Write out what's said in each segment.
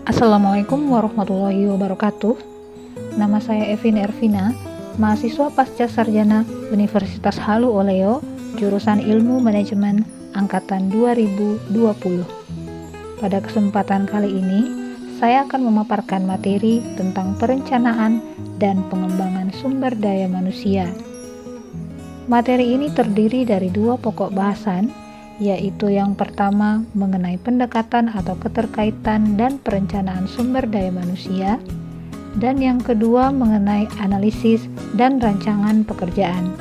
Assalamualaikum warahmatullahi wabarakatuh. Nama saya Evin Ervina, mahasiswa pasca sarjana Universitas Halu Oleo, jurusan Ilmu Manajemen angkatan 2020. Pada kesempatan kali ini, saya akan memaparkan materi tentang perencanaan dan pengembangan sumber daya manusia. Materi ini terdiri dari dua pokok bahasan, yaitu yang pertama mengenai pendekatan atau keterkaitan dan perencanaan sumber daya manusia, dan yang kedua mengenai analisis dan rancangan pekerjaan.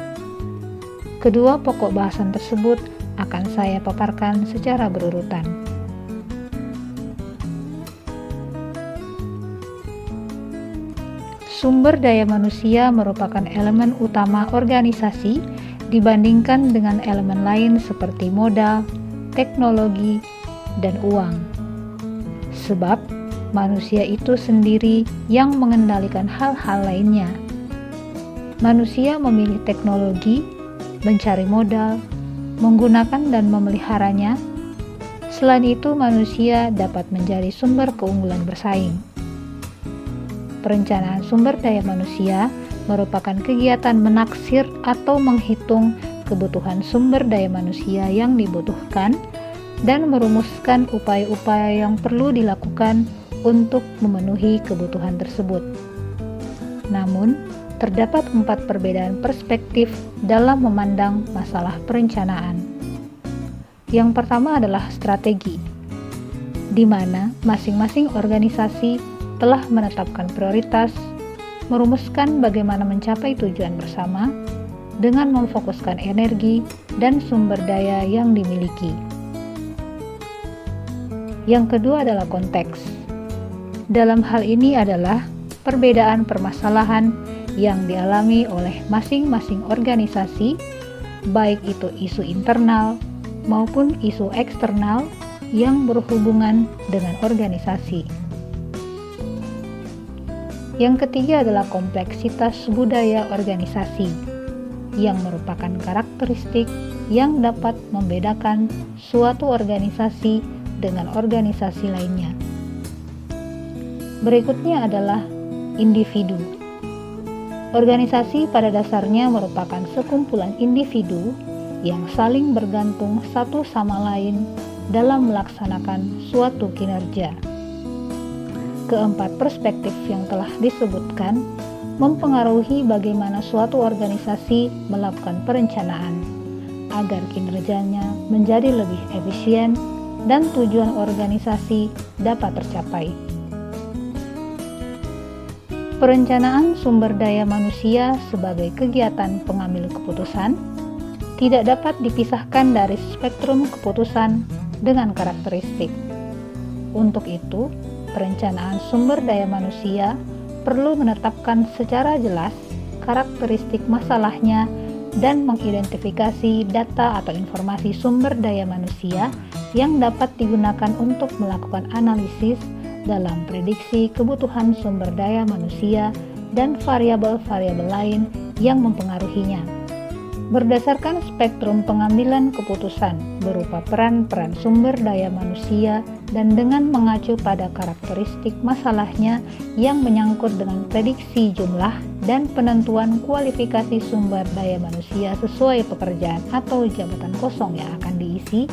Kedua pokok bahasan tersebut akan saya paparkan secara berurutan. Sumber daya manusia merupakan elemen utama organisasi dibandingkan dengan elemen lain seperti modal, teknologi, dan uang. Sebab manusia itu sendiri yang mengendalikan hal-hal lainnya. Manusia memilih teknologi, mencari modal, menggunakan dan memeliharanya. Selain itu, manusia dapat menjadi sumber keunggulan bersaing. Perencanaan sumber daya manusia merupakan kegiatan menaksir atau menghitung kebutuhan sumber daya manusia yang dibutuhkan dan merumuskan upaya-upaya yang perlu dilakukan untuk memenuhi kebutuhan tersebut. Namun, terdapat 4 perbedaan perspektif dalam memandang masalah perencanaan. Yang pertama adalah strategi, di mana masing-masing organisasi telah menetapkan prioritas, merumuskan bagaimana mencapai tujuan bersama dengan memfokuskan energi dan sumber daya yang dimiliki. Yang kedua adalah konteks. Dalam hal ini adalah perbedaan permasalahan yang dialami oleh masing-masing organisasi, baik itu isu internal maupun isu eksternal yang berhubungan dengan organisasi. Yang ketiga adalah kompleksitas budaya organisasi, yang merupakan karakteristik yang dapat membedakan suatu organisasi dengan organisasi lainnya. Berikutnya adalah individu. Organisasi pada dasarnya merupakan sekumpulan individu yang saling bergantung satu sama lain dalam melaksanakan suatu kinerja. Keempat perspektif yang telah disebutkan mempengaruhi bagaimana suatu organisasi melakukan perencanaan agar kinerjanya menjadi lebih efisien dan tujuan organisasi dapat tercapai. Perencanaan sumber daya manusia sebagai kegiatan pengambil keputusan tidak dapat dipisahkan dari spektrum keputusan dengan karakteristik. Untuk itu, perencanaan sumber daya manusia perlu menetapkan secara jelas karakteristik masalahnya dan mengidentifikasi data atau informasi sumber daya manusia yang dapat digunakan untuk melakukan analisis dalam prediksi kebutuhan sumber daya manusia dan variabel-variabel lain yang mempengaruhinya. Berdasarkan spektrum pengambilan keputusan berupa peran-peran sumber daya manusia dan dengan mengacu pada karakteristik masalahnya yang menyangkut dengan prediksi jumlah dan penentuan kualifikasi sumber daya manusia sesuai pekerjaan atau jabatan kosong yang akan diisi,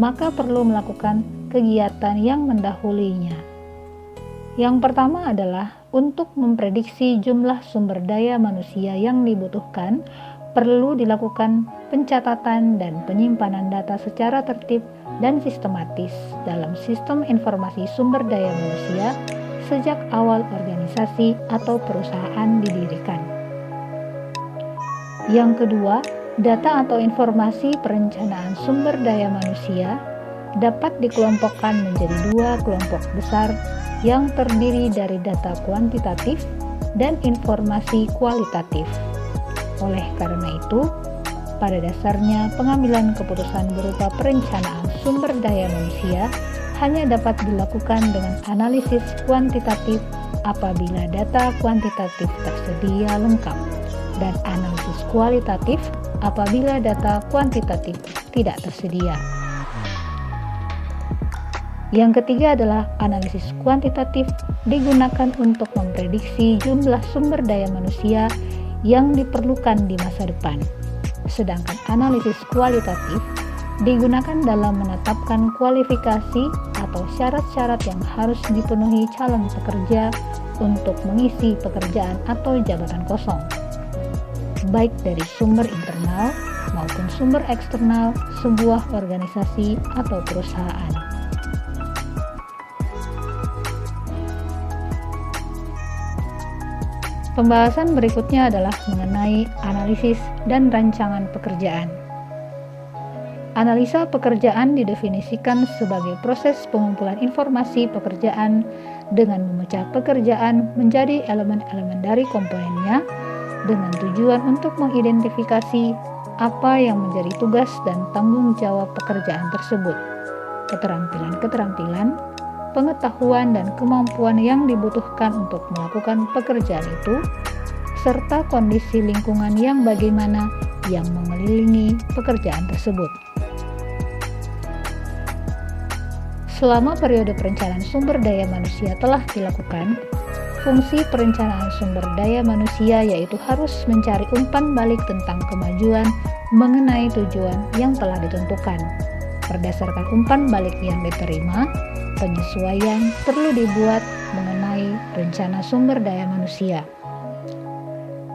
maka perlu melakukan kegiatan yang mendahulinya. Yang pertama adalah untuk memprediksi jumlah sumber daya manusia yang dibutuhkan, perlu dilakukan pencatatan dan penyimpanan data secara tertib dan sistematis dalam sistem informasi sumber daya manusia sejak awal organisasi atau perusahaan didirikan. Yang kedua, data atau informasi perencanaan sumber daya manusia dapat dikelompokkan menjadi 2 kelompok besar yang terdiri dari data kuantitatif dan informasi kualitatif. Oleh karena itu, pada dasarnya pengambilan keputusan berupa perencanaan sumber daya manusia hanya dapat dilakukan dengan analisis kuantitatif apabila data kuantitatif tersedia lengkap dan analisis kualitatif apabila data kuantitatif tidak tersedia. Yang ketiga adalah analisis kuantitatif, digunakan untuk memprediksi jumlah sumber daya manusia yang diperlukan di masa depan. Sedangkan analisis kualitatif digunakan dalam menetapkan kualifikasi atau syarat-syarat yang harus dipenuhi calon pekerja untuk mengisi pekerjaan atau jabatan kosong, baik dari sumber internal maupun sumber eksternal sebuah organisasi atau perusahaan. Pembahasan berikutnya adalah mengenai analisis dan rancangan pekerjaan. Analisa pekerjaan didefinisikan sebagai proses pengumpulan informasi pekerjaan dengan memecah pekerjaan menjadi elemen-elemen dari komponennya dengan tujuan untuk mengidentifikasi apa yang menjadi tugas dan tanggung jawab pekerjaan tersebut, keterampilan-keterampilan, pengetahuan dan kemampuan yang dibutuhkan untuk melakukan pekerjaan itu, serta kondisi lingkungan yang bagaimana yang mengelilingi pekerjaan tersebut. Selama periode perencanaan sumber daya manusia telah dilakukan, fungsi perencanaan sumber daya manusia yaitu harus mencari umpan balik tentang kemajuan mengenai tujuan yang telah ditentukan. Berdasarkan umpan balik yang diterima, penyesuaian perlu dibuat mengenai rencana sumber daya manusia.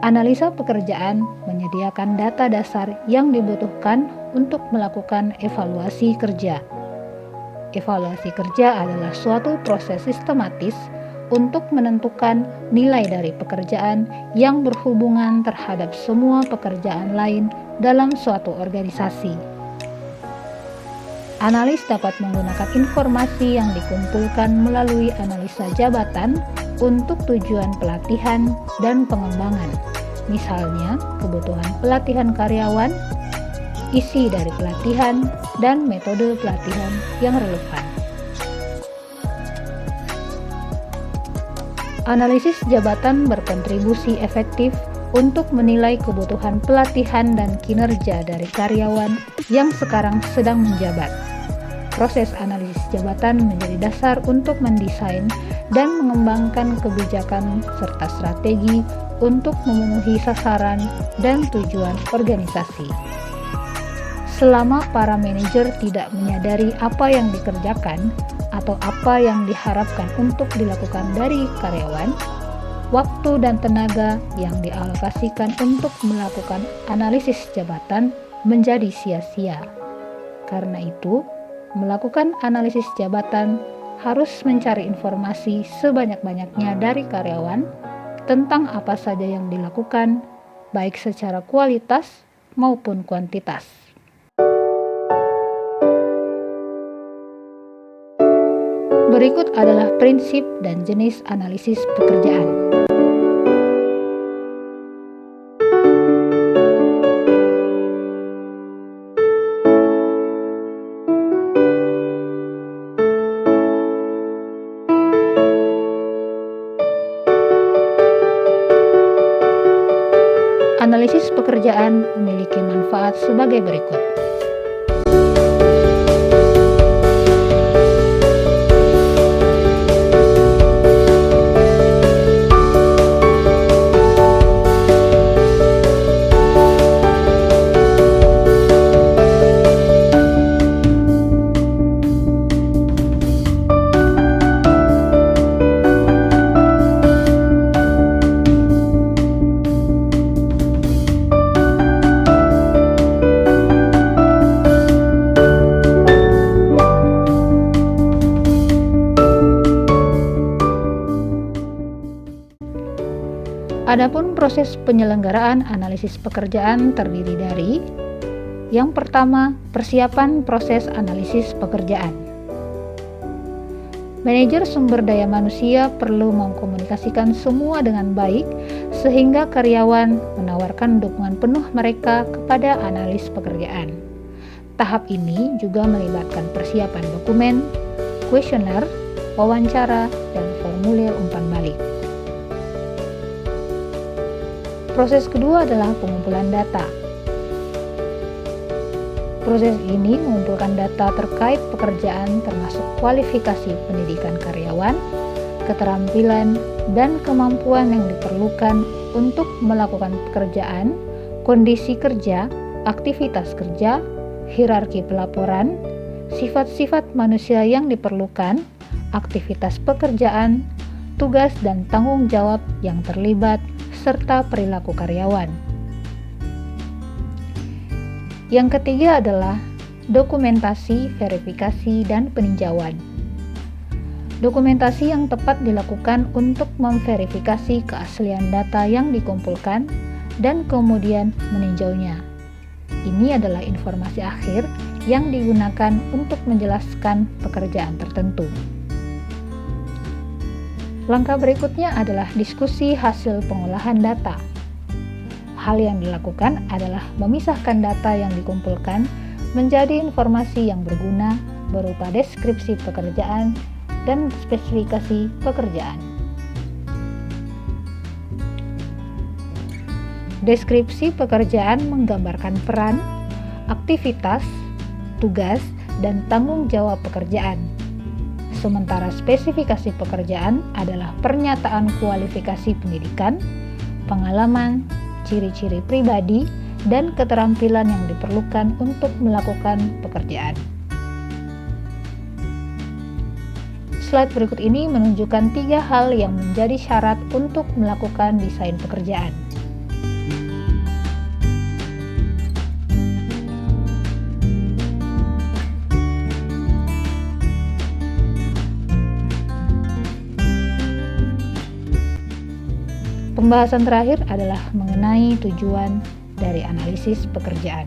Analisa pekerjaan menyediakan data dasar yang dibutuhkan untuk melakukan evaluasi kerja. Evaluasi kerja adalah suatu proses sistematis untuk menentukan nilai dari pekerjaan yang berhubungan terhadap semua pekerjaan lain dalam suatu organisasi. Analis dapat menggunakan informasi yang dikumpulkan melalui analisa jabatan untuk tujuan pelatihan dan pengembangan, misalnya kebutuhan pelatihan karyawan, isi dari pelatihan, dan metode pelatihan yang relevan. Analisis jabatan berkontribusi efektif untuk menilai kebutuhan pelatihan dan kinerja dari karyawan yang sekarang sedang menjabat. Proses analisis jabatan menjadi dasar untuk mendesain dan mengembangkan kebijakan serta strategi untuk memenuhi sasaran dan tujuan organisasi. Selama para manajer tidak menyadari apa yang dikerjakan atau apa yang diharapkan untuk dilakukan dari karyawan, waktu dan tenaga yang dialokasikan untuk melakukan analisis jabatan menjadi sia-sia. Karena itu, melakukan analisis jabatan harus mencari informasi sebanyak-banyaknya dari karyawan tentang apa saja yang dilakukan, baik secara kualitas maupun kuantitas. Berikut adalah prinsip dan jenis analisis pekerjaan. Analisis pekerjaan memiliki manfaat sebagai berikut. Adapun proses penyelenggaraan analisis pekerjaan terdiri dari: yang pertama, persiapan proses analisis pekerjaan. Manajer sumber daya manusia perlu mengkomunikasikan semua dengan baik sehingga karyawan menawarkan dukungan penuh mereka kepada analis pekerjaan. Tahap ini juga melibatkan persiapan dokumen, kuesioner, wawancara, dan formulir umpan balik. Proses kedua adalah pengumpulan data. Proses ini mengumpulkan data terkait pekerjaan termasuk kualifikasi pendidikan karyawan, keterampilan, dan kemampuan yang diperlukan untuk melakukan pekerjaan, kondisi kerja, aktivitas kerja, hierarki pelaporan, sifat-sifat manusia yang diperlukan, aktivitas pekerjaan, tugas dan tanggung jawab yang terlibat, serta perilaku karyawan. Yang ketiga adalah dokumentasi, verifikasi, dan peninjauan. Dokumentasi yang tepat dilakukan untuk memverifikasi keaslian data yang dikumpulkan dan kemudian meninjaunya. Ini adalah informasi akhir yang digunakan untuk menjelaskan pekerjaan tertentu. Langkah berikutnya adalah diskusi hasil pengolahan data. Hal yang dilakukan adalah memisahkan data yang dikumpulkan menjadi informasi yang berguna berupa deskripsi pekerjaan dan spesifikasi pekerjaan. Deskripsi pekerjaan menggambarkan peran, aktivitas, tugas, dan tanggung jawab pekerjaan. Sementara spesifikasi pekerjaan adalah pernyataan kualifikasi pendidikan, pengalaman, ciri-ciri pribadi, dan keterampilan yang diperlukan untuk melakukan pekerjaan. Slide berikut ini menunjukkan 3 hal yang menjadi syarat untuk melakukan desain pekerjaan. Pembahasan terakhir adalah mengenai tujuan dari analisis pekerjaan.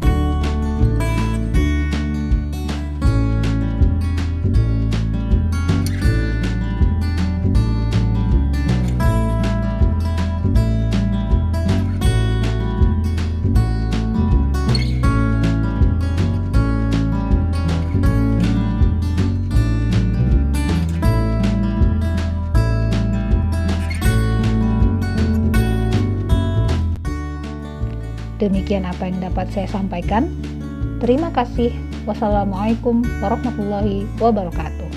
Demikian apa yang dapat saya sampaikan. Terima kasih. Wassalamualaikum warahmatullahi wabarakatuh.